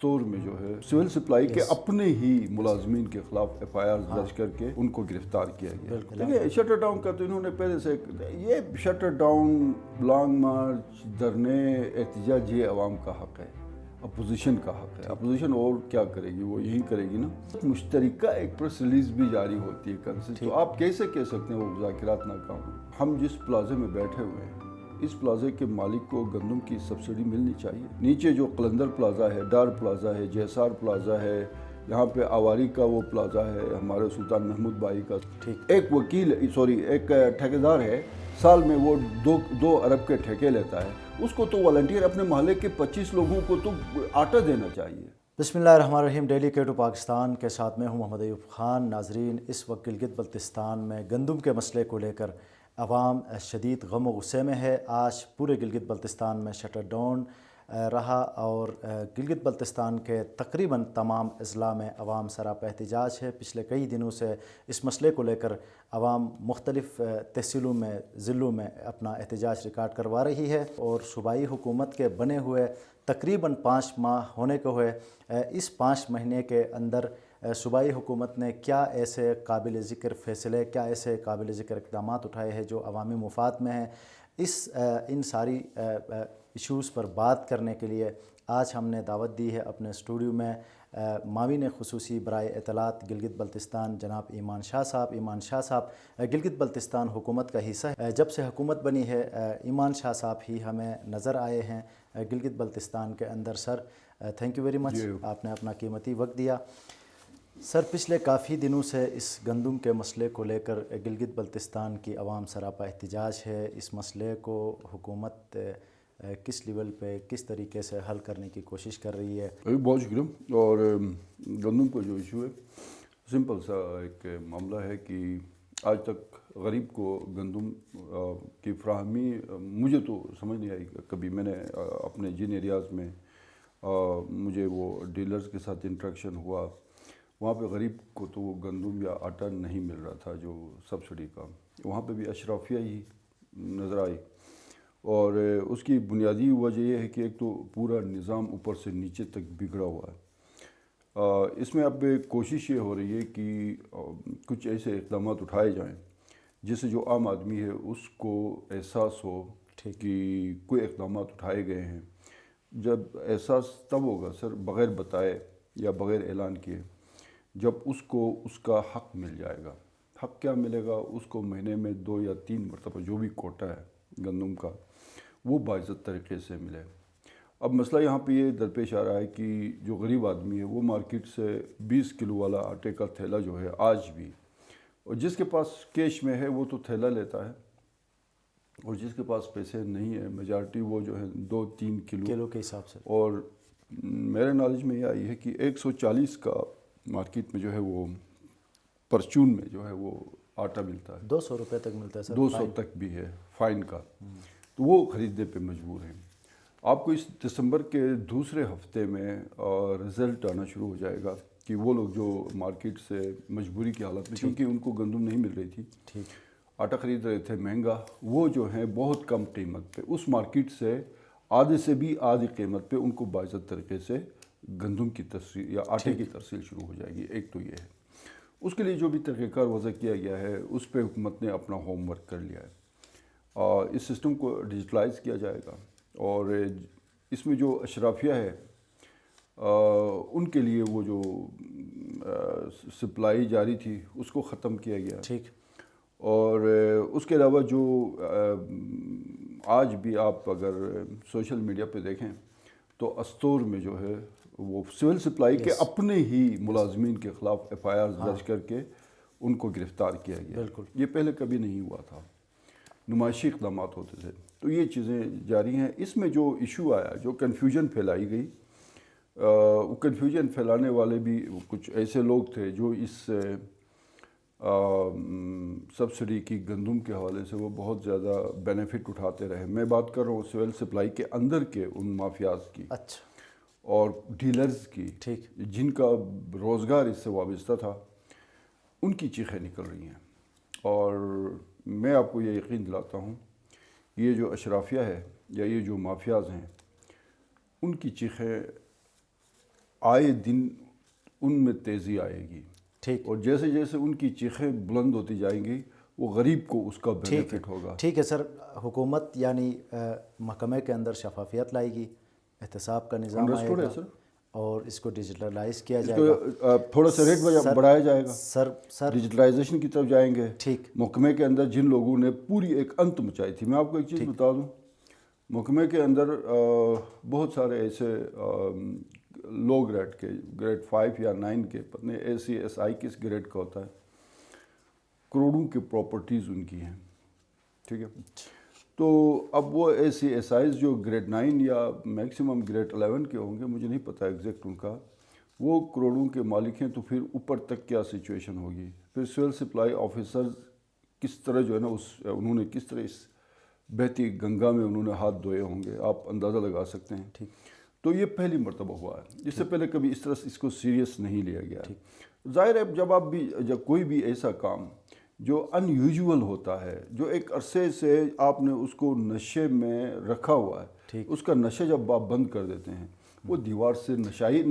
Store میں جو ہے سول سپلائی کے اپنے ہی ملازمین کے خلاف ایف آئی آر درج کر کے ان کو گرفتار کیا گیا. دیکھیے شٹر ڈاؤن کا تو انہوں نے پہلے سے یہ شٹر ڈاؤن، لانگ مارچ، دھرنے، احتجاج یہ عوام کا حق ہے، اپوزیشن کا حق ہے. اپوزیشن اور کیا کرے گی، وہ یہی کرے گی نا. مشترکہ ایک پریس ریلیز بھی جاری ہوتی ہے کنسل، تو آپ کیسے کہہ سکتے ہیں وہ مذاکرات ناکام ہیں؟ ہم جس پلازے میں بیٹھے ہوئے ہیں اس پلازے کے مالک کو گندم کی سبسڈی ملنی چاہیے. نیچے جو قلندر پلازا ہے، ڈار پلازا ہے، جیسار پلازا ہے، یہاں پہ آواری کا وہ پلازا ہے ہمارے سلطان محمود بھائی کا. ایک ایک ٹھیکیدار ہے، سال میں وہ 2 ارب کے ٹھیکے لیتا ہے. اس کو تو والنٹیئر اپنے محلے کے 25 لوگوں کو تو آٹا دینا چاہیے. بسم اللہ الرحمن الرحیم. ڈیلی K2 پاکستان کے ساتھ میں ہوں محمد ایوب خان. ناظرین، اس وقت گلگت بلتستان میں گندم کے مسئلے کو لے کر عوام شدید غم و غصے میں ہے. آج پورے گلگت بلتستان میں شٹر ڈاؤن رہا اور گلگت بلتستان کے تقریباً تمام اضلاع میں عوام سراپا احتجاج ہے. پچھلے کئی دنوں سے اس مسئلے کو لے کر عوام مختلف تحصیلوں میں، ضلعوں میں اپنا احتجاج ریکارڈ کروا رہی ہے اور صوبائی حکومت کے بنے ہوئے تقریباً 5 ماہ ہونے کو ہوئے. اس 5 مہینے کے اندر صوبائی حکومت نے کیا ایسے قابل ذکر فیصلے، کیا ایسے قابل ذکر اقدامات اٹھائے ہیں جو عوامی مفاد میں ہیں، ان ساری ایشوز پر بات کرنے کے لیے آج ہم نے دعوت دی ہے اپنے اسٹوڈیو میں معاون خصوصی برائے اطلاعات گلگت بلتستان جناب ایمان شاہ صاحب. ایمان شاہ صاحب گلگت بلتستان حکومت کا حصہ ہے. جب سے حکومت بنی ہے ایمان شاہ صاحب ہی ہمیں نظر آئے ہیں گلگت بلتستان کے اندر. Sir thank you very much, آپ نے اپنا قیمتی وقت دیا. سر پچھلے کافی دنوں سے اس گندم کے مسئلے کو لے کر گلگت بلتستان کی عوام سراپا احتجاج ہے. اس مسئلے کو حکومت کس لیول پہ کس طریقے سے حل کرنے کی کوشش کر رہی ہے؟ بہت شکریہ. اور گندم کا جو ایشو ہے سمپل سا ایک معاملہ ہے کہ آج تک غریب کو گندم کی فراہمی مجھے تو سمجھ نہیں آئی. کبھی میں نے اپنے جن ایریاز میں مجھے وہ ڈیلرز کے ساتھ انٹریکشن ہوا، وہاں پہ غریب کو تو وہ گندم یا آٹا نہیں مل رہا تھا جو سبسڈی کا. وہاں پہ بھی اشرافیہ ہی نظر آئی اور اس کی بنیادی وجہ یہ ہے کہ ایک تو پورا نظام اوپر سے نیچے تک بگڑا ہوا ہے. اس میں اب کوشش یہ ہو رہی ہے کہ کچھ ایسے اقدامات اٹھائے جائیں جس سے جو عام آدمی ہے اس کو احساس ہو کہ کوئی اقدامات اٹھائے گئے ہیں. جب احساس تب ہوگا سر بغیر بتائے یا بغیر اعلان کیے، جب اس کو اس کا حق مل جائے گا. حق کیا ملے گا؟ اس کو مہینے میں 2 یا 3 مرتبہ جو بھی کوٹا ہے گندم کا وہ باعزت طریقے سے ملے. اب مسئلہ یہاں پہ یہ درپیش آ رہا ہے کہ جو غریب آدمی ہے وہ مارکیٹ سے 20 کلو والا آٹے کا تھیلا جو ہے آج بھی، اور جس کے پاس کیش میں ہے وہ تو تھیلا لیتا ہے، اور جس کے پاس پیسے نہیں ہے میجارٹی وہ جو ہے 2-3 کلو کے حساب سے. اور میرے نالج میں یہ آئی ہے کہ 140 کا مارکیٹ میں جو ہے وہ پرچون میں جو ہے وہ آٹا ملتا ہے. 200 روپے تک ملتا ہے سر. 200 تک بھی ہے فائن کا. تو وہ خریدنے پہ مجبور ہیں. آپ کو اس دسمبر کے دوسرے ہفتے میں رزلٹ آنا شروع ہو جائے گا کہ وہ لوگ جو مارکیٹ سے مجبوری کی حالت میں، کیونکہ ان کو گندم نہیں مل رہی تھی، آٹا خرید رہے تھے مہنگا، وہ جو ہیں بہت کم قیمت پہ اس مارکیٹ سے آدھے سے بھی آدھی قیمت پہ ان کو باعزت طریقے سے گندم کی ترسیل یا آٹے کی ترسیل شروع ہو جائے گی. ایک تو یہ ہے. اس کے لیے جو بھی طریقہ کار وضع کیا گیا ہے اس پہ حکومت نے اپنا ہوم ورک کر لیا ہے. اس سسٹم کو ڈیجیٹلائز کیا جائے گا اور اس میں جو اشرافیہ ہے ان کے لیے وہ جو سپلائی جاری تھی اس کو ختم کیا گیا. ٹھیک. اور اس کے علاوہ جو آج بھی آپ اگر سوشل میڈیا پہ دیکھیں تو اسطور میں جو ہے وہ سول سپلائی کے اپنے ہی ملازمین کے خلاف ایف آئی آر درج کر کے ان کو گرفتار کیا گیا. بالکل. یہ پہلے کبھی نہیں ہوا تھا. نمائشی اقدامات ہوتے تھے. تو یہ چیزیں جاری ہیں. اس میں جو ایشو آیا، جو کنفیوژن پھیلائی گئی، وہ کنفیوژن پھیلانے والے بھی کچھ ایسے لوگ تھے جو اس سبسڈی کی گندم کے حوالے سے وہ بہت زیادہ بینیفٹ اٹھاتے رہے. میں بات کر رہا ہوں سول سپلائی کے اندر کے ان مافیاز کی. اچھا. اور ڈیلرز کی، ٹھیک، جن کا روزگار اس سے وابستہ تھا، ان کی چیخیں نکل رہی ہیں. اور میں آپ کو یہ یقین دلاتا ہوں یہ جو اشرافیہ ہے یا یہ جو مافیاز ہیں ان کی چیخیں آئے دن ان میں تیزی آئے گی، ٹھیک، اور جیسے جیسے ان کی چیخیں بلند ہوتی جائیں گی وہ غریب کو اس کا بینیفٹ ہوگا۔ ٹھیک ہے سر، حکومت یعنی محکمے کے اندر شفافیت لائے گی، احتساب کا نظام آئے گا اور اس کو ڈیجیٹلائز کیا جائے گا، تھوڑا سا ریٹ بڑھایا جائے گا، سر ڈیجیٹلائزیشن کی طرف جائیں گے۔ ٹھیک، محکمے کے اندر جن لوگوں نے پوری ایک انت مچائی تھی، میں آپ کو ایک چیز بتا دوں، محکمے کے اندر بہت سارے ایسے لو گریڈ کے، گریڈ 5 یا 9 کے، پتہ نہیں ACSI کس گریڈ کا ہوتا ہے، کروڑوں کی پراپرٹیز ان کی ہیں، ٹھیک ہے۔ تو اب وہ ACSIs جو گریڈ 9 یا میکسیمم گریڈ 11 کے ہوں گے، مجھے نہیں پتہ ایگزیکٹ ان کا، وہ کروڑوں کے مالک ہیں، تو پھر اوپر تک کیا سچویشن ہوگی؟ پھر سول سپلائی آفیسرز کس طرح جو ہے نا انہوں نے کس طرح اس بہتی گنگا میں انہوں نے ہاتھ دھوئے ہوں گے، آپ اندازہ لگا سکتے ہیں۔ ٹھیک، تو یہ پہلی مرتبہ ہوا ہے، اس سے پہلے کبھی اس طرح اس کو سیریس نہیں لیا گیا ہے۔ ظاہر ہے جب کوئی بھی ایسا کام جو ان یوزول ہوتا ہے، جو ایک عرصے سے آپ نے اس کو نشے میں رکھا ہوا ہے، اس کا نشہ جب آپ بند کر دیتے ہیں، وہ دیوار سے نشائی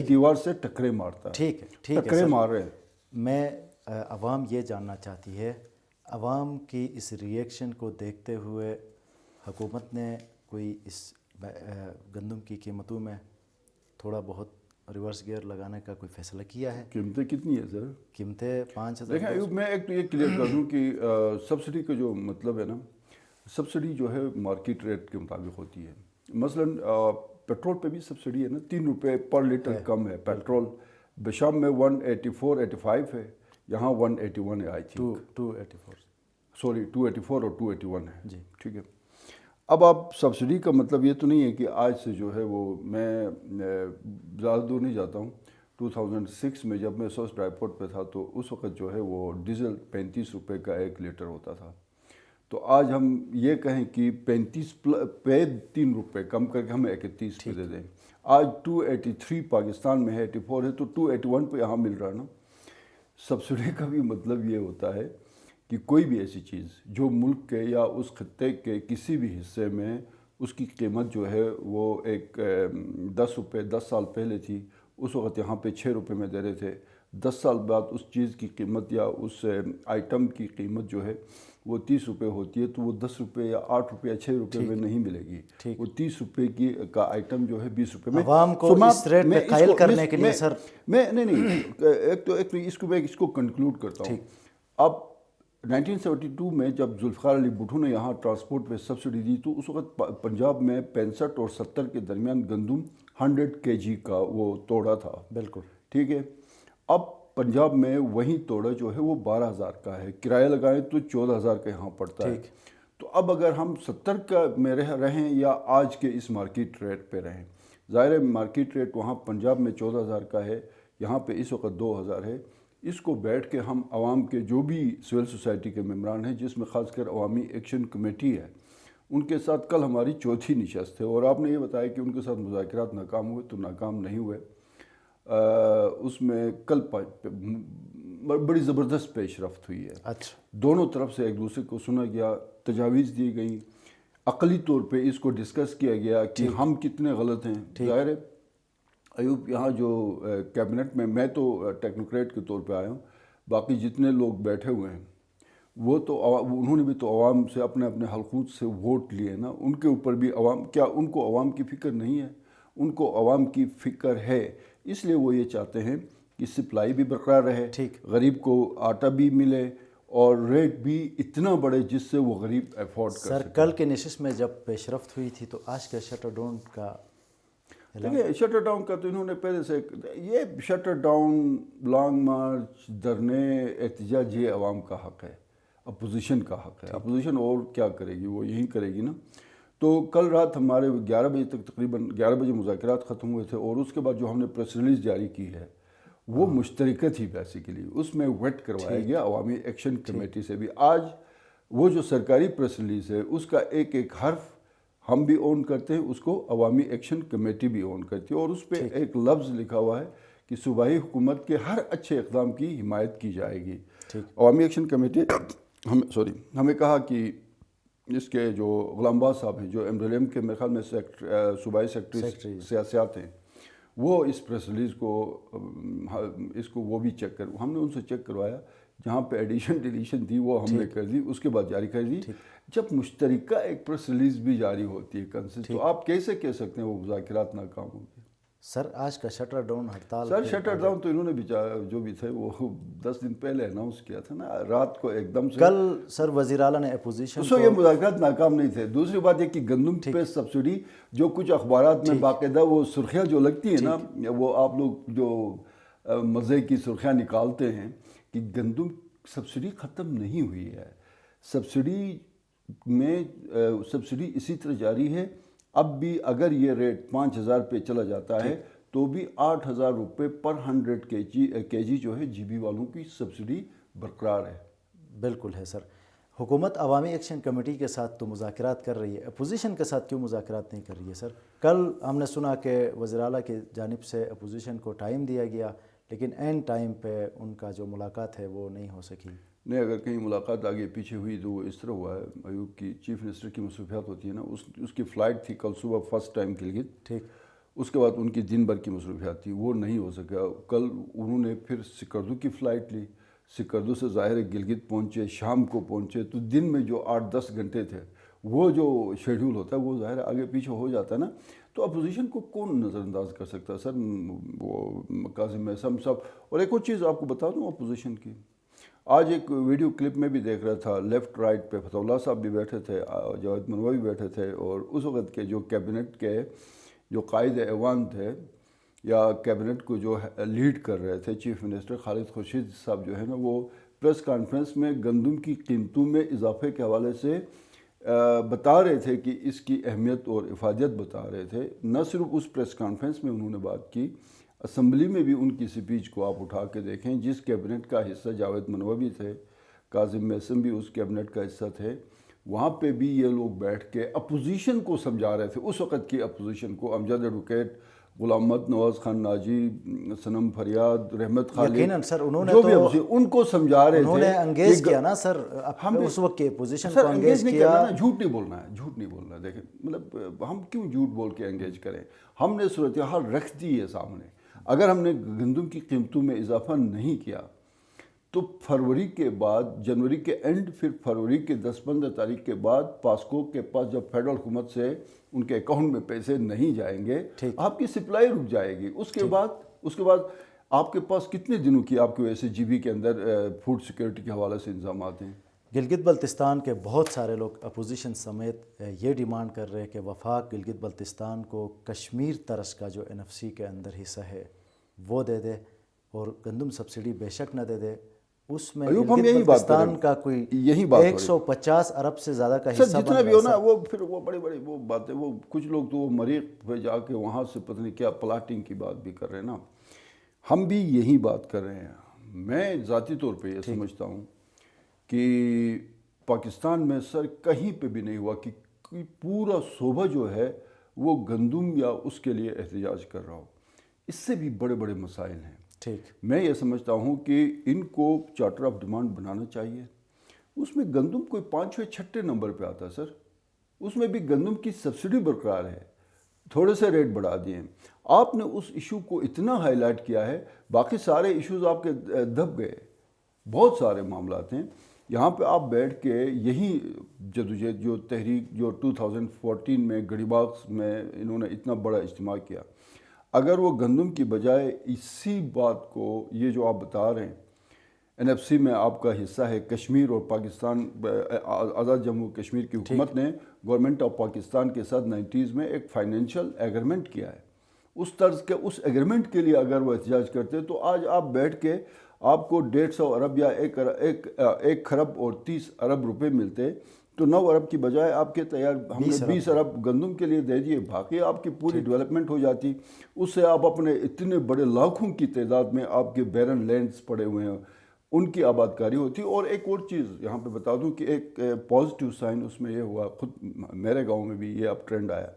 دیوار سے ٹکرے مارتا ہے۔ ٹھیک ہے، ٹکرے مار رہے ہیں۔ میں عوام یہ جاننا چاہتی ہے، عوام کی اس ریئیکشن کو دیکھتے ہوئے حکومت نے کوئی اس گندم کی قیمتوں میں تھوڑا بہت ریورس گیئر لگانے کا کوئی فیصلہ کیا ہے؟ قیمتیں کتنی ہے سر؟ قیمتیں 5,000۔ دیکھیں ایوب، میں ایک تو یہ کلیئر کر دوں کہ سبسڈی کا جو مطلب ہے نا، سبسڈی جو ہے مارکیٹ ریٹ کے مطابق ہوتی ہے۔ مثلاً پیٹرول پہ بھی سبسڈی ہے نا، 3 روپے پر لیٹر کم ہے پیٹرول، بشام میں 184-85 ہے، یہاں 181 ہے، آئی تھنک 284 اور 281 ہے جی، ٹھیک ہے۔ اب آپ سبسڈی کا مطلب یہ تو نہیں ہے کہ آج سے جو ہے وہ، میں زیادہ دور نہیں جاتا ہوں، 2006 میں جب میں سوس ڈرائی پورٹ پہ تھا تو اس وقت جو ہے وہ ڈیزل 35 روپے کا 1 لیٹر ہوتا تھا۔ تو آج ہم یہ کہیں کہ 35 پہ 3 روپے کم کر کے ہمیں 31 پہ دے دیں، آج 283 پاکستان میں ہے، 84 ہے، تو 281 پہ یہاں مل رہا ہے نا۔ سبسڈی کا بھی مطلب یہ ہوتا ہے کہ کوئی بھی ایسی چیز جو ملک کے یا اس خطے کے کسی بھی حصے میں اس کی قیمت جو ہے وہ ایک 10 روپے 10 سال پہلے تھی، اس وقت یہاں پہ 6 روپے میں دے رہے تھے، 10 سال بعد اس چیز کی قیمت یا اس آئٹم کی قیمت جو ہے وہ 30 روپے ہوتی ہے، تو وہ 10 روپے یا 8 روپے یا 6 روپے میں نہیں ملے گی، وہ 30 روپے کی کا آئٹم جو ہے 20 روپے میں۔ عوام کو اس ریٹ پہ قائل کرنے کے لیے سر، میں ایک تو اس کو کنکلوڈ کرتا ہوں۔ اب 1972 میں جب ذوالفقار علی بھٹو نے یہاں ٹرانسپورٹ پہ سبسڈی دی، تو اس وقت پنجاب میں 65 اور 70 کے درمیان گندم 100 kg کا وہ توڑا تھا، بالکل ٹھیک ہے۔ اب پنجاب میں وہی توڑا جو ہے وہ 12,000 کا ہے، کرایہ لگائیں تو 14,000 کا یہاں پڑتا ہے۔ تو اب اگر ہم 70 کا میں رہیں یا آج کے اس مارکیٹ ریٹ پہ رہیں، ظاہر ہے مارکیٹ ریٹ وہاں پنجاب میں 14,000 کا ہے، یہاں پہ اس وقت 2,000 ہے۔ اس کو بیٹھ کے ہم عوام کے جو بھی سول سوسائٹی کے ممبران ہیں، جس میں خاص کر عوامی ایکشن کمیٹی ہے، ان کے ساتھ کل ہماری چوتھی نشست ہے، اور آپ نے یہ بتایا کہ ان کے ساتھ مذاکرات ناکام ہوئے، تو ناکام نہیں ہوئے۔ اس میں کل بڑی زبردست پیش رفت ہوئی ہے، اچھا، دونوں طرف سے ایک دوسرے کو سنا گیا، تجاویز دی گئی، عقلی طور پہ اس کو ڈسکس کیا گیا کہ ہم کتنے غلط ہیں۔ ظاہر ہے ایوب، یہاں جو کیبنٹ میں تو ٹیکنوکریٹ کے طور پہ آیا ہوں، باقی جتنے لوگ بیٹھے ہوئے ہیں وہ تو انہوں نے بھی تو عوام سے اپنے اپنے حلقوت سے ووٹ لیے نا، ان کے اوپر بھی عوام، کیا ان کو عوام کی فکر نہیں ہے؟ ان کو عوام کی فکر ہے، اس لیے وہ یہ چاہتے ہیں کہ سپلائی بھی برقرار رہے، غریب کو آٹا بھی ملے اور ریٹ بھی اتنا بڑھے جس سے وہ غریب افورڈ کر سکے۔ سر کل کے نشست میں جب پیش رفت ہوئی تھی تو آج کا شٹر ڈاؤن کا، دیکھیں شٹر ڈاؤن کا تو انہوں نے پہلے سے، یہ شٹر ڈاؤن، لانگ مارچ، دھرنے، احتجاج، یہ عوام کا حق ہے، اپوزیشن کا حق ہے۔ اپوزیشن اور کیا کرے گی، وہ یہی کرے گی نا۔ تو کل رات ہمارے 11 بجے تک، تقریباً 11 بجے مذاکرات ختم ہوئے تھے، اور اس کے بعد جو ہم نے پریس ریلیز جاری کی ہے وہ مشترکہ تھی بیسیکلی، اس میں ویٹ کروایا گیا عوامی ایکشن کمیٹی سے بھی۔ آج وہ جو سرکاری پریس ریلیز ہے اس کا ایک ایک حرف ہم بھی اون کرتے ہیں، اس کو عوامی ایکشن کمیٹی بھی اون کرتی ہے، اور اس پہ ایک لفظ لکھا ہوا ہے کہ صوبائی حکومت کے ہر اچھے اقدام کی حمایت کی جائے گی۔ عوامی ایکشن کمیٹی ہمیں کہا کہ اس کے جو غلام باز صاحب ہیں، جو MLM کے میرے خیال میں صوبائی سیکرٹری سیاسیات ہیں، وہ اس پریس ریلیز کو اس کو وہ بھی چیک ہم نے ان سے چیک کروایا، جہاں پہ ایڈیشن ڈیلیشن تھی وہ ہم نے کر دی، اس کے بعد جاری کر دی۔ جب مشترکہ ایک پریس ریلیز بھی جاری ہوتی ہے کنسنس، تو آپ کیسے کہہ سکتے ہیں وہ مذاکرات ناکام ہو گئے؟ سر آج کا شٹر ڈاؤن ہڑتال، سر شٹر ڈاؤن تو انہوں نے جو بھی تھے وہ 10 دن پہلے اناؤنس کیا تھا نا، رات کو ایک دم سے۔ کل سر وزیر اعلیٰ نے اپوزیشن اس کو یہ مذاکرات ناکام نہیں تھے۔ دوسری بات یہ کہ گندم پہ سبسڈی جو کچھ اخبارات میں باقاعدہ وہ سرخیاں جو لگتی ہیں نا، وہ آپ لوگ جو مزے کی سرخیاں نکالتے ہیں کہ گندم سبسڈی ختم نہیں ہوئی ہے، سبسڈی اسی طرح جاری ہے۔ اب بھی اگر یہ ریٹ 5,000 پہ چلا جاتا ہے تو بھی 8,000 روپے پر 100 کے جی جو ہے جی بی والوں کی سبسڈی برقرار ہے۔ بالکل ہے سر۔ حکومت عوامی ایکشن کمیٹی کے ساتھ تو مذاکرات کر رہی ہے، اپوزیشن کے ساتھ کیوں مذاکرات نہیں کر رہی ہے سر؟ کل ہم نے سنا کہ وزیر اعلیٰ کی جانب سے اپوزیشن کو ٹائم دیا گیا، لیکن این ٹائم پہ ان کا جو ملاقات ہے وہ نہیں ہو سکی۔ نہیں، اگر کہیں ملاقات آگے پیچھے ہوئی تو وہ اس طرح ہوا ہے، ایوب کی چیف منسٹر کی مصروفیات ہوتی ہیں نا، اس کی فلائٹ تھی کل صبح فرسٹ ٹائم گلگت، ٹھیک، اس کے بعد ان کی دن بھر کی مصروفیات تھی، وہ نہیں ہو سکا۔ کل انہوں نے پھر سکردو کی فلائٹ لی، سکردو سے ظاہر ہے گلگت پہنچے، شام کو پہنچے، تو دن میں جو 8-10 گھنٹے تھے وہ جو شیڈول ہوتا ہے وہ ظاہر ہے آگے پیچھے ہو جاتا ہے نا۔ تو اپوزیشن کو کون نظر انداز کر سکتا ہے سر؟ وہ کاظم احسان صاحب۔ اور ایک اور چیز آپ کو بتا دوں اپوزیشن کی، آج ایک ویڈیو کلپ میں بھی دیکھ رہا تھا، لیفٹ رائٹ پہ فتح اللہ صاحب بھی بیٹھے تھے، جاوید منوع بھی بیٹھے تھے، اور اس وقت کے جو کیبنٹ کے جو قائد ایوان تھے یا کیبنٹ کو جو لیڈ کر رہے تھے چیف منسٹر خالد خورشید صاحب جو ہے نا، وہ پریس کانفرنس میں گندم کی قیمتوں میں اضافے کے حوالے سے بتا رہے تھے کہ اس کی اہمیت اور افادیت بتا رہے تھے۔ نہ صرف اس پریس کانفرنس میں انہوں نے بات کی، اسمبلی میں بھی ان کی سپیچ کو آپ اٹھا کے دیکھیں، جس کیبنٹ کا حصہ جاوید منوع بھی تھے، کاظم احسان بھی اس کیبنٹ کا حصہ تھے، وہاں پہ بھی یہ لوگ بیٹھ کے اپوزیشن کو سمجھا رہے تھے، اس وقت کی اپوزیشن کو، امجد ایڈوکیٹ، غلام محمد نواز خان ناجی، صنم فریاد، رحمت خالد، یقیناً سر انہوں نے جو بھی ان کو سمجھا رہے تھے، انہوں نے انگیج کیا نا سر، اس وقت کی اپوزیشن کو انگیج کیا۔ جھوٹ نہیں بولنا ہے، جھوٹ نہیں بولنا ہے۔ دیکھیں مطلب ہم کیوں جھوٹ بول کے انگیج کریں؟ ہم نے صورتحال رکھ دی ہے سامنے۔ اگر ہم نے گندم کی قیمتوں میں اضافہ نہیں کیا تو فروری کے بعد، جنوری کے اینڈ، پھر فروری کے 10-15 تاریخ کے بعد پاسکو کے پاس جب فیڈرل حکومت سے ان کے اکاؤنٹ میں پیسے نہیں جائیں گے، آپ کی سپلائی رک جائے گی۔ اس کے بعد آپ کے پاس کتنے دنوں کی آپ کے ویسے جی بی کے اندر فوڈ سیکیورٹی کے حوالے سے انتظامات ہیں؟ گلگت بلتستان کے بہت سارے لوگ اپوزیشن سمیت یہ ڈیمانڈ کر رہے ہیں کہ وفاق گلگت بلتستان کو کشمیر طرز کا جو NFC کے اندر حصہ ہے وہ دے دے، اور گندم سبسڈی بے شک نہ دے دے، اس میں گلگت بلتستان کا کوئی 150 ارب سے زیادہ کا حصہ جتنا بھی ہو نا، وہ پھر وہ بڑے بڑے وہ باتیں، وہ کچھ لوگ تو وہ مریخ پہ جا کے وہاں سے پتہ نہیں کیا پلاٹنگ کی بات بھی کر رہے ہیں نا۔ ہم بھی یہی بات کر رہے ہیں۔ میں ذاتی طور پہ یہ سمجھتا ہوں کہ پاکستان میں سر کہیں پہ بھی نہیں ہوا کہ پورا صوبہ جو ہے وہ گندم یا اس کے لیے احتجاج کر رہا ہو۔ اس سے بھی بڑے بڑے مسائل ہیں۔ ٹھیک، میں یہ سمجھتا ہوں کہ ان کو چارٹر آف ڈیمانڈ بنانا چاہیے۔ اس میں گندم کوئی 5-6 نمبر پہ آتا ہے سر، اس میں بھی گندم کی سبسڈی برقرار ہے، تھوڑے سے ریٹ بڑھا دیے۔ آپ نے اس ایشو کو اتنا ہائی لائٹ کیا ہے، باقی سارے ایشوز آپ کے دب گئے۔ بہت سارے معاملات ہیں یہاں پہ، آپ بیٹھ کے یہی جدوجہد جو تحریک جو 2014 میں گڑی باغ میں انہوں نے اتنا بڑا اجتماع کیا، اگر وہ گندم کی بجائے اسی بات کو، یہ جو آپ بتا رہے ہیں NFC میں آپ کا حصہ ہے کشمیر، اور پاکستان آزاد جموں کشمیر کی حکومت نے گورنمنٹ آف پاکستان کے ساتھ 90s میں ایک فائنینشیل ایگریمنٹ کیا ہے، اس طرز کے اس ایگریمنٹ کے لیے اگر وہ احتجاج کرتے تو آج آپ بیٹھ کے آپ کو 150 ارب یا 1 خرب اور 30 ارب روپے ملتے، تو 9 ارب کی بجائے آپ کے تیار ہم نے 20 ارب گندم کے لیے دے دیے، باقی آپ کی پوری ڈیولپمنٹ ہو جاتی۔ اس سے آپ اپنے اتنے بڑے لاکھوں کی تعداد میں آپ کے بیرن لینڈز پڑے ہوئے ہیں، ان کی آباد کاری ہوتی۔ اور ایک اور چیز یہاں پہ بتا دوں کہ ایک پازیٹیو سائن اس میں یہ ہوا، خود میرے گاؤں میں بھی یہ اب ٹرینڈ آیا،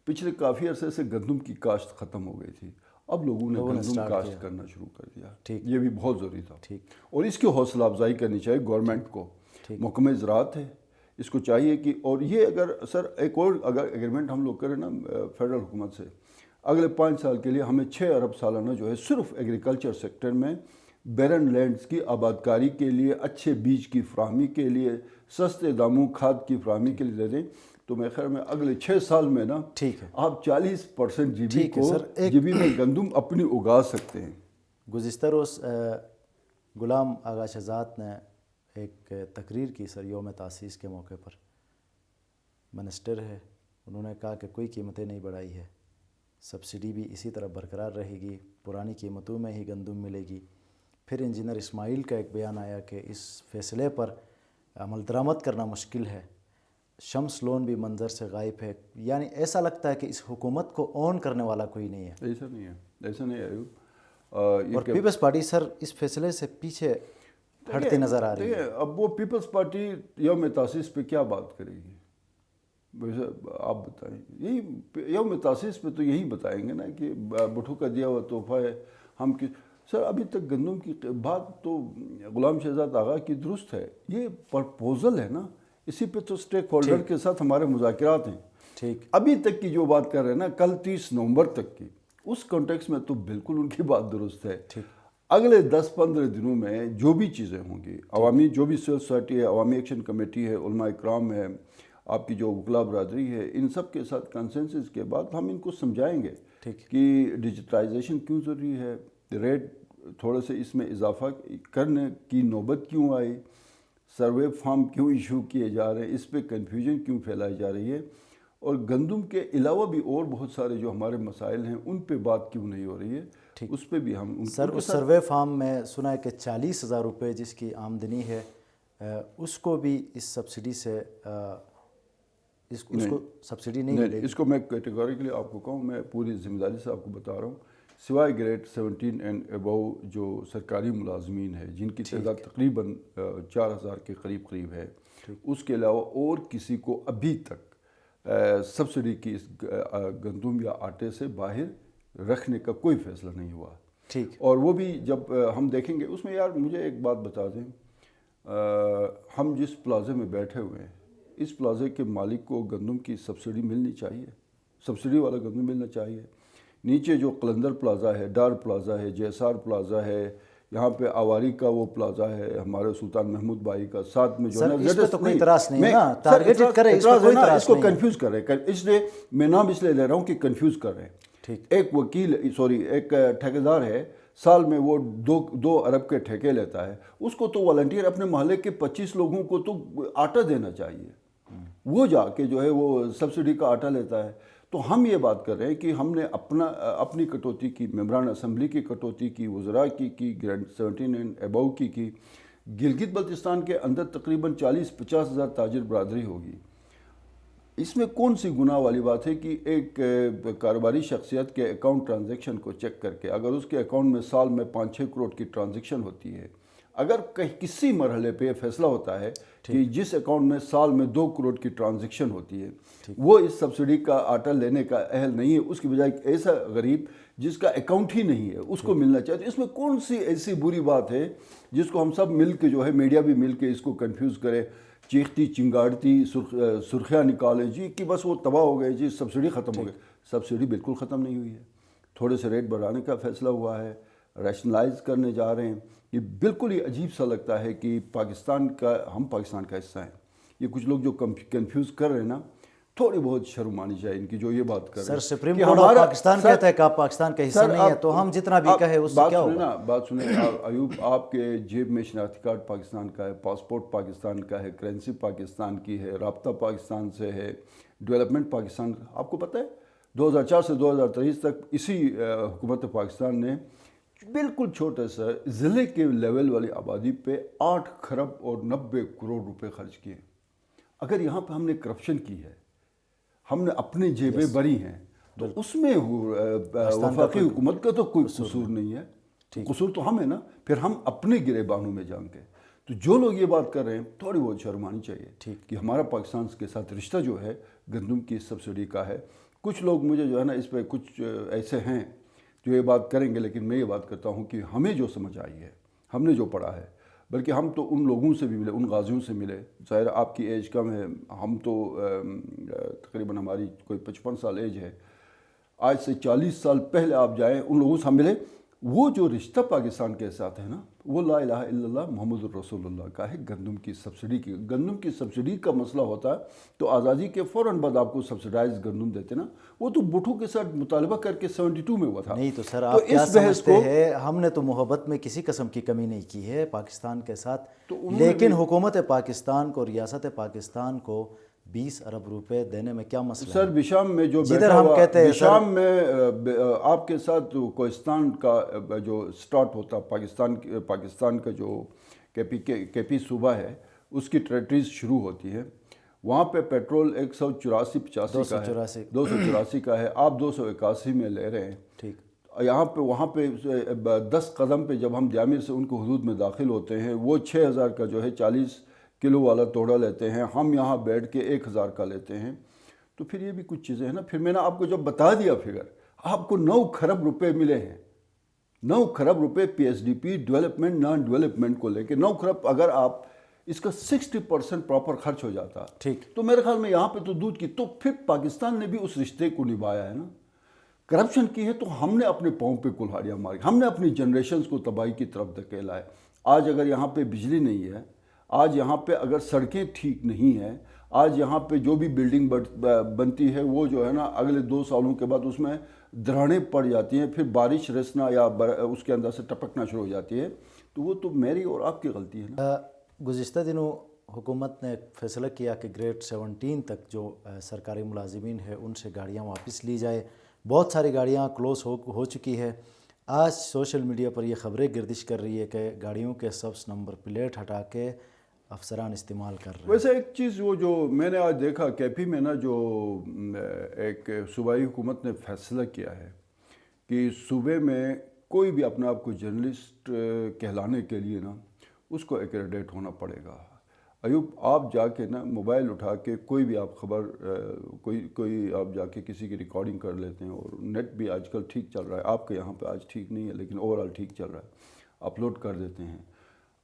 پچھلے کافی عرصے سے گندم کی کاشت ختم ہو گئی تھی، اب لوگوں نے گندم کاشت کرنا شروع کر دیا۔ یہ بھی بہت ضروری تھا، اور اس کی حوصلہ افزائی کرنی چاہیے گورنمنٹ کو، محکمہ زراعت ہے، اس کو چاہیے کہ، اور یہ اگر سر ایک اور اگر ایگریمنٹ ہم لوگ کریں نا فیڈرل حکومت سے، اگلے 5 سال کے لیے ہمیں 6 ارب سالانہ جو ہے صرف ایگریکلچر سیکٹر میں بیرن لینڈز کی آباد کاری کے لیے، اچھے بیج کی فراہمی کے لیے، سستے داموں کھاد کی فراہمی کے لیے دے دیں، تو میرے خیال میں اگلے 6 سال میں نا ٹھیک ہے آپ 40% جی بی میں گندم اپنی اگا سکتے ہیں۔ گزشتہ روز غلام آغا شہزاد نے ایک تقریر کی سر یوم تاسیس کے موقع پر، منسٹر ہے، انہوں نے کہا کہ کوئی قیمتیں نہیں بڑھائی ہے، سبسڈی بھی اسی طرح برقرار رہے گی، پرانی قیمتوں میں ہی گندم ملے گی۔ پھر انجینئر اسماعیل کا ایک بیان آیا کہ اس فیصلے پر عمل درآمد کرنا مشکل ہے، شمس لون بھی منظر سے غائب ہے، یعنی ایسا لگتا ہے کہ اس حکومت کو اون کرنے والا کوئی نہیں ہے۔ ایسا نہیں ہے، ایسا نہیں ہے ایوب۔ اور پیپلز پارٹی سر اس فیصلے سے پیچھے ہٹتی نظر آ رہی ہے۔ اب وہ پیپلز پارٹی یوم تاسیس پہ کیا بات کرے گی؟ ویسے آپ بتائیں، یہی یوم تاسیس پہ تو یہی بتائیں گے نا کہ بھٹو کا دیا ہوا تحفہ ہے ہم کی۔ سر ابھی تک گندم کی بات تو غلام شہزاد آغا کی درست ہے، یہ پرپوزل ہے نا، اسی پہ تو اسٹیک ہولڈر کے ساتھ ہمارے مذاکرات ہیں۔ ٹھیک، ابھی تک کی جو بات کر رہے ہیں نا، کل 30 نومبر تک کی، اس کانٹیکس میں تو بالکل ان کی بات درست ہے۔ اگلے 10-15 دنوں میں جو بھی چیزیں ہوں گی، عوامی جو بھی سول سوسائٹی ہے، عوامی ایکشن کمیٹی ہے، علماء اکرام ہے، آپ کی جو وکلاء برادری ہے، ان سب کے ساتھ کنسنسس کے بعد ہم ان کو سمجھائیں گے کہ ڈیجیٹائزیشن کیوں ضروری ہے، ریٹ تھوڑے سے اس میں اضافہ کرنے کی نوبت کیوں آئی، سروے فارم کیوں ایشو کیے جا رہے ہیں، اس پہ کنفیوژن کیوں پھیلائی جا رہی ہے، اور گندم کے علاوہ بھی اور بہت سارے جو ہمارے مسائل ہیں ان پہ بات کیوں نہیں ہو رہی ہے، اس پہ بھی ہم سر اس سروے فارم میں سنا ہے کہ 40,000 روپے جس کی آمدنی ہے اس کو بھی اس سبسڈی سے اس کو سبسڈی نہیں ملے گی۔ اس کو میں کیٹیگوریکلی آپ کو کہوں، میں پوری ذمہ داری سے آپ کو بتا رہا ہوں، سوائے گریڈ 17 اینڈ ابو جو سرکاری ملازمین ہیں جن کی تعداد تقریباً 4,000 کے قریب ہے، اس کے علاوہ اور کسی کو ابھی تک سبسڈی کی اس گندم یا آٹے سے باہر رکھنے کا کوئی فیصلہ نہیں ہوا۔ ٹھیک، اور وہ بھی جب ہم دیکھیں گے اس میں، یار مجھے ایک بات بتا دیں، ہم جس پلازے میں بیٹھے ہوئے ہیں، اس پلازے کے مالک کو گندم کی سبسڈی ملنی چاہیے، سبسڈی والا گندم ملنا چاہیے۔ نیچے جو قلندر پلازا ہے، ڈار پلازا ہے، جیسار پلازا ہے، یہاں پہ آواری کا وہ پلازا ہے ہمارے سلطان محمود بائی کا، ساتھ میں جو ہے نا اس پہ تو کوئی اعتراض نہیں ہے نا، ٹارگیٹڈ کرے، اس پہ کوئی اعتراض اس کو کنفیوز کر رہے ہیں، اس لیے میں نام اس لیے لے رہا ہوں کہ کنفیوز کر رہے ہیں۔ ایک ایک ٹھیکیدار ہے، سال میں وہ 2 ارب کے ٹھیکے لیتا ہے، اس کو تو والنٹیئر اپنے محلے کے 25 لوگوں کو تو آٹا دینا چاہیے، وہ جا کے جو ہے وہ سبسڈی کا آٹا لیتا ہے۔ تو ہم یہ بات کر رہے ہیں کہ ہم نے اپنی کٹوتی کی، ممبران اسمبلی کی کٹوتی کی، وزراء کی گریڈ 17 اینڈ ابو کی گلگت بلتستان کے اندر تقریباً 40-50 ہزار تاجر برادری ہوگی۔ اس میں کون سی گناہ والی بات ہے کہ ایک کاروباری شخصیت کے اکاؤنٹ ٹرانزیکشن کو چیک کر کے اگر اس کے اکاؤنٹ میں سال میں 5-6 کروڑ کی ٹرانزیکشن ہوتی ہے، اگر کسی مرحلے پہ یہ فیصلہ ہوتا ہے کہ جس اکاؤنٹ میں سال میں 2 کروڑ کی ٹرانزیکشن ہوتی ہے وہ اس سبسڈی کا آٹا لینے کا اہل نہیں ہے، اس کی بجائے ایک ایسا غریب جس کا اکاؤنٹ ہی نہیں ہے اس کو ملنا چاہیے، تو اس میں کون سی ایسی بری بات ہے جس کو ہم سب مل کے جو ہے میڈیا بھی مل کے اس کو کنفیوز کرے، چیختی چنگاڑتی سرخیاں نکالیں جی کہ بس وہ تباہ ہو گئے، جی سبسڈی ختم ہو گئی۔ سبسڈی بالکل ختم نہیں ہوئی ہے، تھوڑے سے ریٹ بڑھانے کا فیصلہ ہوا ہے، ریشنلائز کرنے جا رہے ہیں۔ یہ بالکل ہی عجیب سا لگتا ہے کہ ہم پاکستان کا حصہ ہیں، یہ کچھ لوگ جو کنفیوز کر رہے ہیں نا، تھوڑی بہت شرم آنی چاہیے ان کی جو یہ بات کر رہے ہیں۔ سر سپریم کورٹ آف پاکستان کہتا ہے کہ آپ پاکستان کا حصہ نہیں ہے، تو ہم جتنا بھی کہے اس سے کیا ہوگا؟ بات سنیں ایوب، آپ کے جیب میں شناختی کارڈ پاکستان کا ہے، پاسپورٹ پاکستان کا ہے، کرنسی پاکستان کی ہے، رابطہ پاکستان سے ہے، ڈیولپمنٹ پاکستان، آپ کو پتہ ہے 2004 سے 2023 تک اسی حکومت پاکستان نے بالکل چھوٹے سا ضلع کے لیول والی آبادی پہ 8 کھرب اور 90 کروڑ روپے خرچ کیے۔ اگر یہاں پہ ہم نے کرپشن کی ہے، ہم نے اپنی جیبیں بری ہیں، تو اس میں وفاقی حکومت کا تو کوئی قصور نہیں ہے، قصور تو ہم ہے نا، پھر ہم اپنے گرے بانوں میں جان کے۔ تو جو لوگ یہ بات کر رہے ہیں تھوڑی بہت شرم آنی چاہیے کہ ہمارا پاکستان کے ساتھ رشتہ جو ہے گندم کی سبسڈی کا ہے۔ کچھ لوگ مجھے جو ہے نا اس پہ کچھ ایسے ہیں جو یہ بات کریں گے، لیکن میں یہ بات کرتا ہوں کہ ہمیں جو سمجھ آئی ہے، ہم نے جو پڑھا ہے، بلکہ ہم تو ان لوگوں سے بھی ملے، ان غازیوں سے ملے، ظاہر آپ کی ایج کم ہے، ہم تو تقریباً ہماری کوئی 55 سال ایج ہے، آج سے 40 سال پہلے آپ جائیں ان لوگوں سے ملے، وہ جو رشتہ پاکستان کے ساتھ ہے نا وہ لا الہ الا اللہ محمد الرسول اللہ کا ہے، گندم کی سبسڈی کی. گندم کی سبسڈی کا مسئلہ ہوتا ہے تو آزادی کے فوراً بعد آپ کو سبسڈائز گندم دیتے نا، وہ تو بھٹو کے ساتھ مطالبہ کر کے 72 میں ہوا تھا. نہیں تو سر آپ کیا سمجھتے ہیں، ہم نے تو محبت میں کسی قسم کی کمی نہیں کی ہے پاکستان کے ساتھ، لیکن حکومت پاکستان کو، ریاست پاکستان کو 20 ارب روپے دینے میں کیا مسئلہ ہے؟ سر بشام میں جو جدھر ہم کہتے ہیں بشام میں آپ کے ساتھ کوہستان کا جو سٹارٹ ہوتا پاکستان کا جو کے پی صوبہ ہے اس کی ٹریٹریز شروع ہوتی ہے، وہاں پہ پیٹرول 284 کا ہے، آپ 281 میں لے رہے ہیں. ٹھیک. یہاں پہ وہاں پہ 10 قدم پہ جب ہم جامع سے ان کو حدود میں داخل ہوتے ہیں وہ 6000 کا جو ہے 40 کلو والا توڑا لیتے ہیں، ہم یہاں بیٹھ کے 1000 کا لیتے ہیں. تو پھر یہ بھی کچھ چیزیں ہیں نا. پھر میں نے آپ کو جب بتا دیا فگر، آپ کو 9 کھرب روپے ملے ہیں، 9 کھرب روپے P S D P development non development کو لے کے 9 کھرب. اگر آپ اس کا 60% پراپر خرچ ہو جاتا ٹھیک تو میرے خیال میں یہاں پہ تو دودھ کی، تو پھر پاکستان نے بھی اس رشتے کو نبھایا ہے نا. کرپشن کی ہے تو ہم نے اپنے پاؤں پہ کلہاڑیاں ماری، ہم نے اپنی جنریشنز کو تباہی کی طرف دھکیلا ہے. آج اگر یہاں پہ بجلی نہیں ہے، آج یہاں پہ اگر سڑکیں ٹھیک نہیں ہیں، آج یہاں پہ جو بھی بلڈنگ بنتی ہے وہ جو ہے نا اگلے 2 سالوں کے بعد اس میں دراڑیں پڑ جاتی ہیں، پھر بارش رسنا یا اس کے اندر سے ٹپکنا شروع ہو جاتی ہے، تو وہ تو میری اور آپ کی غلطی ہے نا. گزشتہ دنوں حکومت نے فیصلہ کیا کہ گریڈ 17 تک جو سرکاری ملازمین ہیں ان سے گاڑیاں واپس لی جائے. بہت ساری گاڑیاں کلوز ہو چکی ہے. آج سوشل میڈیا پر یہ خبریں گردش کر رہی ہے کہ گاڑیوں کے سبز نمبر پلیٹ ہٹا کے افسران استعمال کر رہے ہیں. ویسے ایک چیز وہ جو میں نے آج دیکھا کے پی میں نا، جو ایک صوبائی حکومت نے فیصلہ کیا ہے کہ صوبے میں کوئی بھی اپنے آپ کو جرنلسٹ کہلانے کے لیے نا اس کو ایکریڈیٹ ہونا پڑے گا. ایوب آپ جا کے نا موبائل اٹھا کے کوئی بھی آپ خبر کوئی آپ جا کے کسی کی ریکارڈنگ کر لیتے ہیں، اور نیٹ بھی آج کل ٹھیک چل رہا ہے، آپ کے یہاں پہ آج ٹھیک نہیں ہے لیکن اوورآل ٹھیک چل رہا ہے، اپلوڈ کر دیتے ہیں.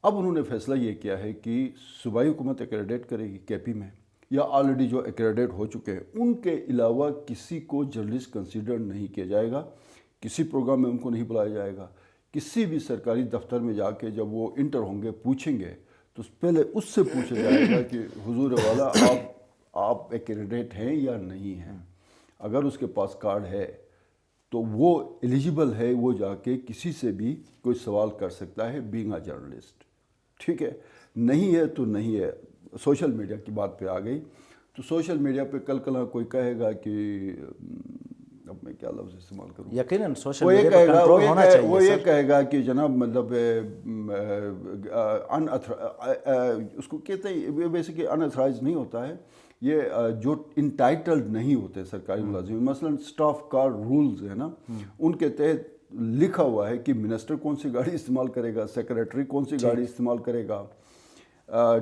اب انہوں نے فیصلہ یہ کیا ہے کہ صوبائی حکومت ایکریڈیٹ کرے گی کے پی میں، یا آلریڈی جو ایکریڈیٹ ہو چکے ہیں ان کے علاوہ کسی کو جرنلسٹ کنسیڈر نہیں کیا جائے گا، کسی پروگرام میں ان کو نہیں بلایا جائے گا. کسی بھی سرکاری دفتر میں جا کے جب وہ انٹر ہوں گے پوچھیں گے تو پہلے اس سے پوچھا جائے گا کہ حضور والا آپ ایکریڈیٹ ہیں یا نہیں ہیں. اگر اس کے پاس کارڈ ہے تو وہ ایلیجیبل ہے، وہ جا کے کسی سے بھی کوئی سوال کر سکتا ہے بینگ اے جرنلسٹ. ٹھیک ہے، نہیں ہے تو نہیں ہے. سوشل میڈیا کی بات پہ آ گئی تو سوشل میڈیا پہ کل کوئی کہے گا کہ اب میں کیا لفظ استعمال کروں، یقیناً سوشل میڈیا پہ کنٹرول ہونا چاہیے. وہ یہ کہے گا کہ جناب مطلب اس کو کہتے ہیں بیسیکلی ان اتھرائز نہیں ہوتا ہے، یہ جو انٹائٹلڈ نہیں ہوتے سرکاری ملازمین، مثلا اسٹاف کار رولز ہے نا، ان کے تحت لکھا ہوا ہے کہ منسٹر کون سی گاڑی استعمال کرے گا، سیکریٹری کون سی گاڑی استعمال کرے گا،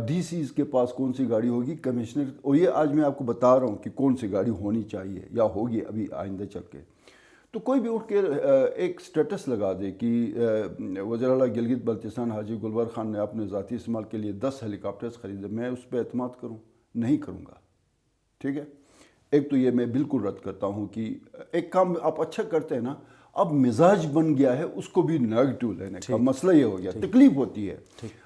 ڈی سیز کے پاس کون سی گاڑی ہوگی، کمشنر. اور یہ آج میں آپ کو بتا رہا ہوں کہ کون سی گاڑی ہونی چاہیے یا ہوگی ابھی آئندہ چل کے. تو کوئی بھی اٹھ کے ایک سٹیٹس لگا دے کہ وزیر اعلیٰ گلگت بلتستان حاجی گلبر خان نے اپنے ذاتی استعمال کے لیے 10 ہیلی کاپٹرز خریدے، میں اس پہ اعتماد کروں؟ نہیں کروں گا. ٹھیک ہے، ایک تو یہ میں بالکل رد کرتا ہوں کہ ایک کام آپ اچھا کرتے ہیں نا، اب مزاج بن گیا ہے اس کو بھی نیگیٹو لینے کا. مسئلہ یہ ہو گیا، تکلیف ہوتی ہے.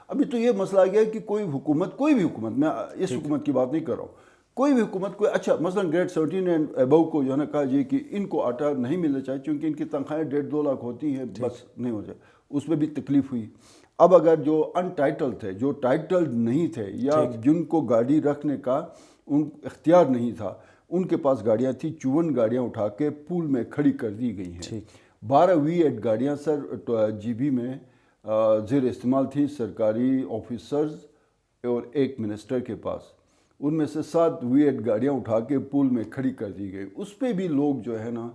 ابھی تو یہ مسئلہ آ گیا کہ کوئی بھی حکومت، میں اس حکومت کی بات نہیں کر رہا ہوں، کوئی بھی حکومت کوئی اچھا مثلا گریڈ 17 اینڈ ابو کو جو ہے نا کہا جی کہ ان کو آٹا نہیں ملنا چاہیے چونکہ ان کی تنخواہیں 1.5-2 لاکھ ہوتی ہیں، بس نہیں ہو جائے، اس میں بھی تکلیف ہوئی. اب اگر جو انٹائٹل تھے، جو ٹائٹلڈ نہیں تھے، یا جن کو گاڑی رکھنے کا ان اختیار نہیں تھا، ان کے پاس گاڑیاں تھیں، 54 گاڑیاں اٹھا کے پول میں کھڑی کر دی گئی ہیں. 12 V8 گاڑیاں سر جی بی میں زیر استعمال تھیں سرکاری آفیسرز اور ایک منسٹر کے پاس. ان میں سے 7 V8 گاڑیاں اٹھا کے پول میں کھڑی کر دی گئی. اس پہ بھی لوگ جو ہے نا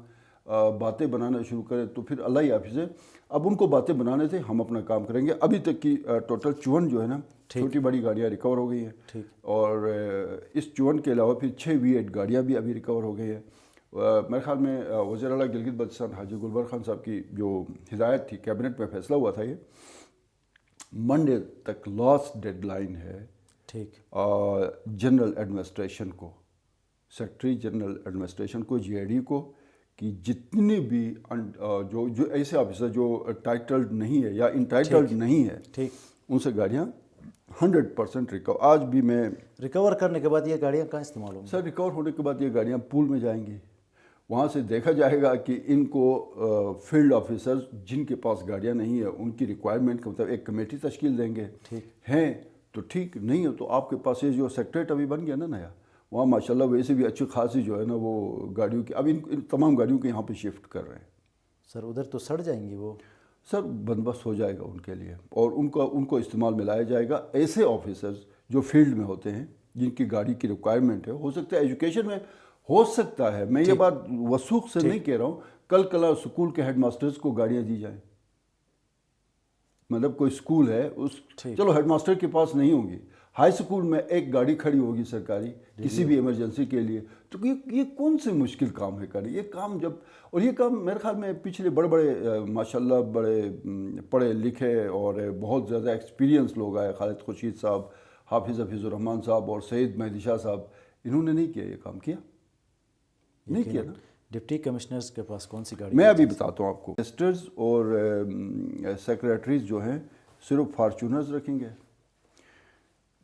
باتیں بنانا شروع کریں تو پھر اللہ ہی حافظ ہے. اب ان کو باتیں بنانے تھے، ہم اپنا کام کریں گے. ابھی تک کی ٹوٹل 54 جو ہے نا چھوٹی بڑی گاڑیاں ریکور ہو گئی ہیں، اور اس 54 کے علاوہ پھر 6 V8 گاڑیاں بھی ابھی ریکور ہو گئی ہیں. میرے خیال میں وزیر اعلیٰ گلگت بلتستان حاجی گلبر خان صاحب کی جو ہدایت تھی، کیبنٹ میں فیصلہ ہوا تھا، یہ منڈے تک لاسٹ ڈیڈ لائن ہے جنرل ایڈمنسٹریشن کو، سیکرٹری جنرل ایڈمنسٹریشن کو، جی آئی ڈی کو، کہ جتنے بھی جو ایسے آفیسر جو ٹائٹلڈ نہیں ہے یا انٹائٹلڈ نہیں ہے ٹھیک ان سے گاڑیاں 100% ریکور. آج بھی میں ریکور کرنے کے بعد یہ گاڑیاں کہاں استعمال ہوں گی؟ سر ریکور ہونے کے بعد یہ گاڑیاں پول میں جائیں گی. وہاں سے دیکھا جائے گا کہ ان کو فیلڈ آفیسرز جن کے پاس گاڑیاں نہیں ہیں ان کی ریکوائرمنٹ کے مطابق ایک کمیٹی تشکیل دیں گے. ہیں تو ٹھیک، نہیں ہے تو آپ کے پاس یہ جو سیکٹریٹ ابھی بن گیا نا نیا، وہاں ماشاءاللہ ویسے بھی اچھی خاصی جو ہے نا وہ گاڑیوں کی اب ان تمام گاڑیوں کے یہاں پہ شفٹ کر رہے ہیں. سر ادھر تو سڑ جائیں گی وہ. سر بندوبست ہو جائے گا ان کے لیے اور ان کو استعمال میں لایا جائے گا. ایسے آفیسرز جو فیلڈ میں ہوتے ہیں جن کی گاڑی کی ریکوائرمنٹ ہے، ہو سکتا ہے ایجوکیشن میں ہو سکتا ہے، میں یہ بات وثوق سے نہیں کہہ رہا ہوں، کل اسکول کے ہیڈ ماسٹرز کو گاڑیاں دی جائیں. مطلب کوئی اسکول ہے چلو ہیڈ ماسٹر کے پاس نہیں ہوگی، ہائی اسکول میں ایک گاڑی کھڑی ہوگی سرکاری کسی بھی ایمرجنسی کے لیے. تو یہ کون سے مشکل کام ہے کریں یہ کام جب. اور یہ کام میرے خیال میں پچھلے بڑے ماشاءاللہ بڑے پڑھے لکھے اور بہت زیادہ ایکسپیرینس لوگ آئے، خالد خورشید صاحب، حافظ الرحمان صاحب اور سید مہدی شاہ صاحب، انہوں نے نہیں کیا یہ کام. کیا نہیں کیا نا. ڈپٹی کمشنرز کے پاس کون سی گاڑی؟ میں ابھی بتاتا ہوں آپ کو. منسٹرز اور سیکریٹریز جو ہیں صرف فارچونرز رکھیں گے.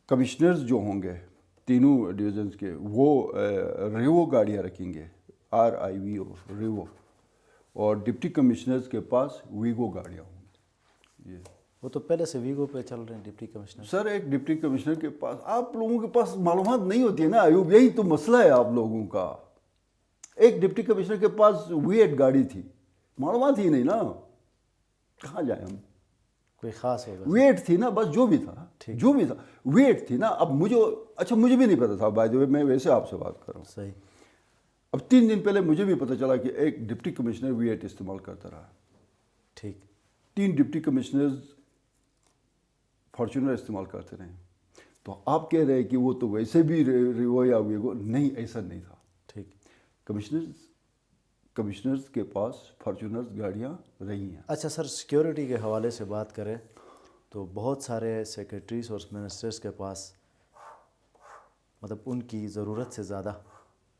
کمشنرز جو ہوں گے تینوں ڈویژنز کے وہ ریوو گاڑیاں رکھیں گے، RIVO ریوو. اور ڈپٹی کمشنرز کے پاس ویگو گاڑیاں ہوں گی. یہ وہ تو پہلے سے ویگو پہ چل رہے ہیں ڈپٹی کمشنر. سر ایک ڈپٹی کمشنر کے پاس آپ لوگوں کے پاس معلومات نہیں ہوتی ہے نا ایوب، یہی تو مسئلہ ہے آپ لوگوں کا. ایک ڈپٹی کمشنر کے پاس V8 گاڑی تھی، معلومات ہی نہیں نا، کہاں جائیں ہم. کوئی خاص ہوگا. V8 تھی نا بس، جو بھی تھا V8 تھی نا. اب مجھے بھی نہیں پتا تھا بائی دی وے، میں ویسے آپ سے بات کر رہا ہوں. صحیح. اب 3 دن پہلے مجھے بھی پتہ چلا کہ ایک ڈپٹی کمشنر V8 استعمال کرتا رہا. ٹھیک. 3 ڈپٹی کمشنرز فارچونر استعمال کرتے رہے. تو آپ کہہ رہے ہیں کہ وہ تو ویسے بھی ریوو یا ویگو، نہیں ایسا نہیں تھا. ٹھیک. کمشنرز کے پاس فارچونرز گاڑیاں رہی ہیں. اچھا سر، سیکیورٹی کے حوالے سے بات کریں تو بہت سارے سیکریٹریز اور منسٹرز کے پاس مطلب ان کی ضرورت سے زیادہ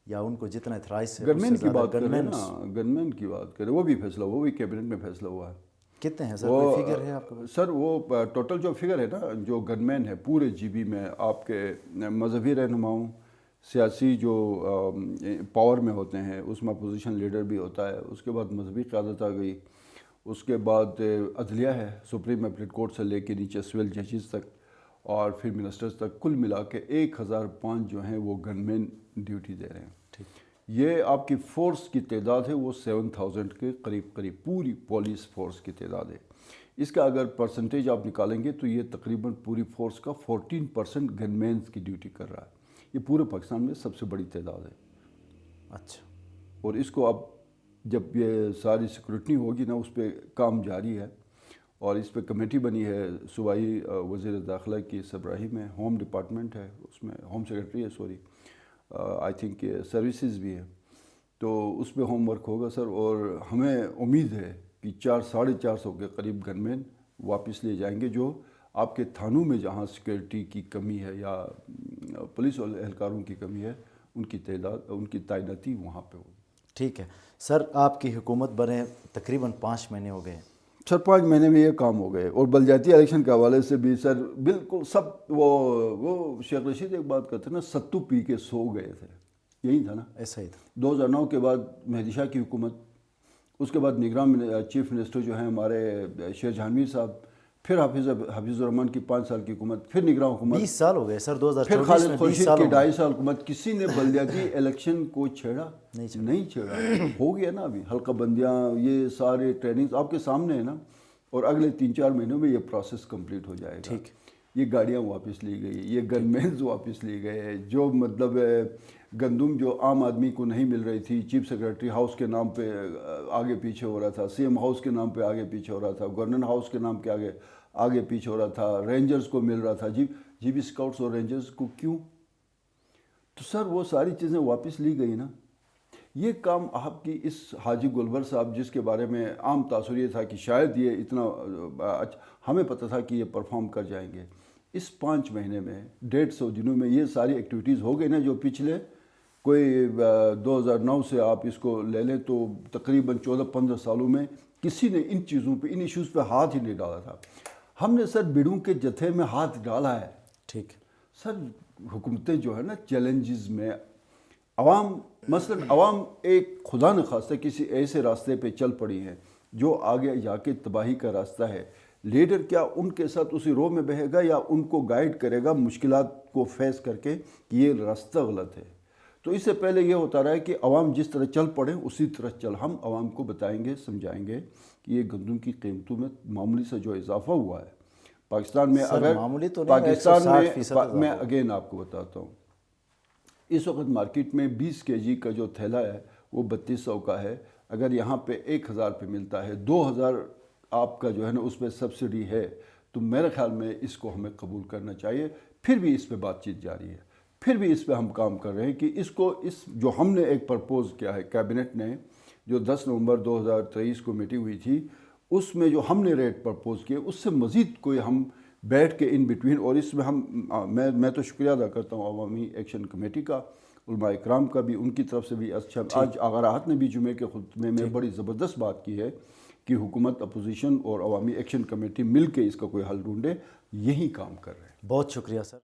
یا ان کو جتنا اتھرائز سے گن مین کی بات کریں نا، گن مین کی بات کریں، وہ بھی فیصلہ، وہ بھی کیبنٹ میں فیصلہ ہوا ہے. کتنے ہیں سر؟ کوئی فگر ہے آپ کے پاس؟ سر وہ ٹوٹل جو فگر ہے نا، جو گن مین ہے پورے GB میں، آپ کے مذہبی رہنماؤں، سیاسی جو پاور میں ہوتے ہیں اس میں اپوزیشن لیڈر بھی ہوتا ہے، اس کے بعد مذہبی قیادت آ گئی، اس کے بعد عدلیہ ہے، سپریم اپیلیٹ کورٹ سے لے کے نیچے سول ججز تک اور پھر منسٹرز تک، کل ملا کے 1005 جو ہیں وہ گن مین ڈیوٹی دے رہے ہیں. یہ آپ کی فورس کی تعداد ہے وہ 7000 کے قریب پوری پولیس فورس کی تعداد ہے. اس کا اگر پرسنٹیج آپ نکالیں گے تو یہ تقریباً پوری فورس کا 14% گن مینز کی ڈیوٹی کر رہا ہے. یہ پورے پاکستان میں سب سے بڑی تعداد ہے. اچھا. اور اس کو اب جب یہ ساری سیکورٹی ہوگی نا، اس پہ کام جاری ہے اور اس پہ کمیٹی بنی ہے صوبائی وزیر داخلہ کی سربراہی میں، ہوم ڈپارٹمنٹ ہے اس میں، ہوم سیکرٹری ہے آئی تھنک سروسز بھی ہے، تو اس پہ ہوم ورک ہوگا سر. اور ہمیں امید ہے کہ 400-450 کے قریب گن مین واپس لے جائیں گے، جو آپ کے تھانوں میں جہاں سیکورٹی کی کمی ہے یا پولیس اہلکاروں کی کمی ہے، ان کی تعیناتی وہاں پہ ہوگی. ٹھیک ہے سر. آپ کی حکومت بنے تقریباً 5 مہینے ہو گئے. سر 5 مہینے میں یہ کام ہو گئے. اور بلدیاتی الیکشن کے حوالے سے بھی سر بالکل سب وہ شیخ رشید ایک بات کرتے ہیں نا، ستو پی کے سو گئے تھے، یہی تھا نا. ایسا ہی تھا. 2009 کے بعد مہدی شاہ کی حکومت، اس کے بعد نگراں چیف منسٹر جو ہیں ہمارے شیر جہانویر صاحب، پھر حافظ الرحمان کی 5 سال کی حکومت، پھر نگراں حکومت 20 سال ہو گئے سر. 2024 پھر خالد خورشید کی 2.5 سال حکومت. کسی نے بلدیاتی الیکشن کو چھیڑا نہیں چھیڑا. ہو گیا نا ابھی حلقہ بندیاں، یہ سارے ٹریننگز آپ کے سامنے ہے نا. اور اگلے 3-4 مہینوں میں یہ پروسیس کمپلیٹ ہو جائے گا. یہ گاڑیاں واپس لی گئی، یہ گن مینز واپس لی گئے. جو مطلب گندم جو عام آدمی کو نہیں مل رہی تھی، چیف سیکرٹری ہاؤس کے نام پہ آگے پیچھے ہو رہا تھا، CM ہاؤس کے نام پہ آگے پیچھے ہو رہا تھا، گورنر ہاؤس کے نام کے آگے پیچھے ہو رہا تھا، رینجرز کو مل رہا تھا. جی بی اسکاؤٹس اور رینجرز کو کیوں؟ تو سر وہ ساری چیزیں واپس لی گئی نا. یہ کام آپ کی اس حاجی گلبر صاحب، جس کے بارے میں عام تاثر یہ تھا کہ شاید یہ اتنا ہمیں پتہ تھا کہ یہ پرفارم کر جائیں گے، اس 5 مہینے میں 150 دنوں میں یہ ساری ایکٹیویٹیز ہو گئی نا جو پچھلے کوئی 2009 سے آپ اس کو لے لیں تو تقریباً 14-15 سالوں میں کسی نے ان چیزوں پہ، ان ایشوز پہ ہاتھ ہی نہیں ڈالا تھا. ہم نے سر بیڑوں کے جتھے میں ہاتھ ڈالا ہے. ٹھیک. سر حکومتیں جو ہے نا چیلنجز میں، عوام مثلاً عوام ایک خدا نخواستہ کسی ایسے راستے پہ چل پڑی ہیں جو آگے جا کے تباہی کا راستہ ہے. لیڈر کیا ان کے ساتھ اسی رو میں بہے گا یا ان کو گائیڈ کرے گا مشکلات کو فیس کر کے کہ یہ راستہ غلط ہے؟ تو اس سے پہلے یہ ہوتا رہا ہے کہ عوام جس طرح چل پڑے اسی طرح چل. ہم عوام کو بتائیں گے، سمجھائیں گے کہ یہ گندم کی قیمتوں میں معمولی سے جو اضافہ ہوا ہے پاکستان میں، اگر معمولی تو نہیں، پاکستان 160% میں اگین آپ کو بتاتا ہوں، اس وقت مارکیٹ میں 20 kg کا جو تھیلا ہے وہ 3200 کا ہے. اگر یہاں پہ 1000 پہ ملتا ہے، 2000 آپ کا جو ہے نا اس پہ سبسڈی ہے، تو میرے خیال میں اس کو ہمیں قبول کرنا چاہیے. پھر بھی اس پہ بات چیت جاری ہے، پھر بھی اس پہ ہم کام کر رہے ہیں کہ اس کو، اس جو ہم نے ایک پرپوز کیا ہے کیبنٹ نے، جو 10 نومبر 2023 کو میٹنگ ہوئی تھی، اس میں جو ہم نے ریٹ پرپوز کیے اس سے مزید کوئی ہم بیٹھ کے ان بٹوین، اور اس میں ہم میں تو شکریہ ادا کرتا ہوں عوامی ایکشن کمیٹی کا، علماء اکرام کا بھی، ان کی طرف سے بھی. اچھا، آج آغا راحت نے بھی جمعے کے خطبے میں بڑی زبردست بات کی ہے کہ حکومت، اپوزیشن اور عوامی ایکشن کمیٹی مل کے اس کا کوئی حل ڈھونڈے. یہی کام کر رہے ہیں. بہت شکریہ سر.